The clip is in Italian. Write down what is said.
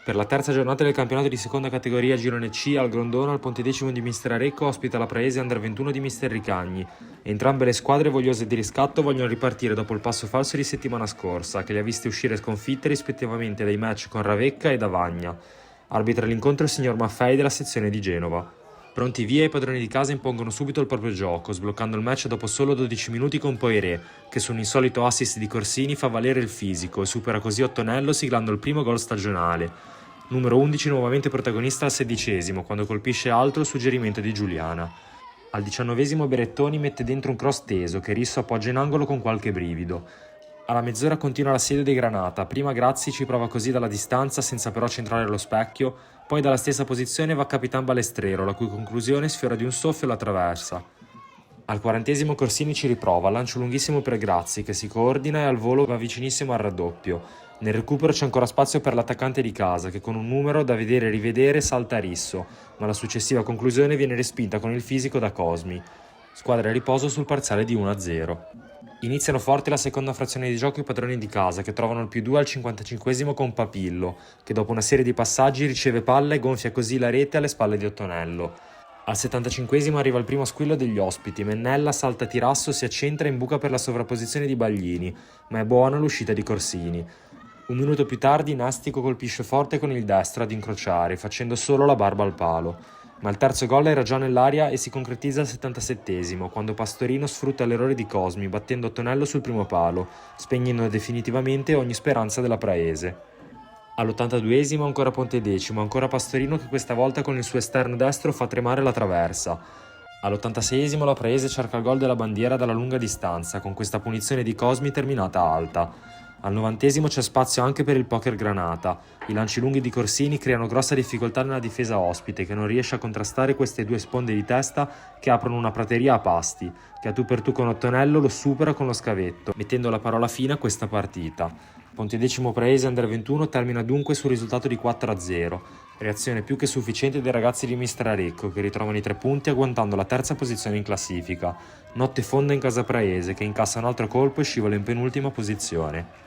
Per la terza giornata del campionato di seconda categoria Girone C al Grondona, il Pontedecimo di Mister Arecco ospita la Praese Under 21 di Mister Ricagni. Entrambe le squadre vogliose di riscatto vogliono ripartire dopo il passo falso di settimana scorsa, che le ha viste uscire sconfitte rispettivamente dai match con Ravecca e Davagna. Arbitra l'incontro il signor Maffei della sezione di Genova. Pronti via, i padroni di casa impongono subito il proprio gioco, sbloccando il match dopo solo 12 minuti con Poiré, che su un insolito assist di Corsini fa valere il fisico e supera così Ottonello siglando il primo gol stagionale. Numero 11 nuovamente protagonista al 16esimo, quando colpisce alto il suggerimento di Giuliana. Al 19esimo Berettoni mette dentro un cross teso che Risso appoggia in angolo con qualche brivido. Alla mezz'ora continua l'assedio dei Granata, prima Grazzi ci prova così dalla distanza senza però centrare lo specchio, poi dalla stessa posizione va Capitan Balestrero, la cui conclusione sfiora di un soffio la traversa. Al 40esimo Corsini ci riprova, lancio lunghissimo per Grazzi che si coordina e al volo va vicinissimo al raddoppio. Nel recupero c'è ancora spazio per l'attaccante di casa che con un numero da vedere e rivedere salta a Risso, ma la successiva conclusione viene respinta con il fisico da Cosmi. Squadra a riposo sul parziale di 1-0. Iniziano forte la seconda frazione di gioco i padroni di casa che trovano il +2 al 55esimo con Papillo, che dopo una serie di passaggi riceve palla e gonfia così la rete alle spalle di Ottonello. Al 75esimo arriva il primo squillo degli ospiti, Mennella salta a tirasso, si accentra e imbuca per la sovrapposizione di Baglini, ma è buona l'uscita di Corsini. Un minuto più tardi Nastico colpisce forte con il destro ad incrociare, facendo solo la barba al palo. Ma il terzo gol era già nell'aria e si concretizza al 77esimo, quando Pastorino sfrutta l'errore di Cosmi, battendo Ottonello sul primo palo, spegnendo definitivamente ogni speranza della Praese. All'82esimo ancora Pontedecimo, ancora Pastorino che questa volta con il suo esterno destro fa tremare la traversa. All'86esimo la Praese cerca il gol della bandiera dalla lunga distanza, con questa punizione di Cosmi terminata alta. Al 90esimo c'è spazio anche per il poker Granata. I lanci lunghi di Corsini creano grossa difficoltà nella difesa ospite, che non riesce a contrastare queste due sponde di testa che aprono una prateria a pasti, che a tu per tu con Ottonello lo supera con lo scavetto, mettendo la parola fine a questa partita. Pontedecimo Praese Under 21 termina dunque sul risultato di 4-0, reazione più che sufficiente dei ragazzi di Mister Arecco che ritrovano i 3 punti agguantando la terza posizione in classifica. Notte fonda in casa Praese che incassa un altro colpo e scivola in penultima posizione.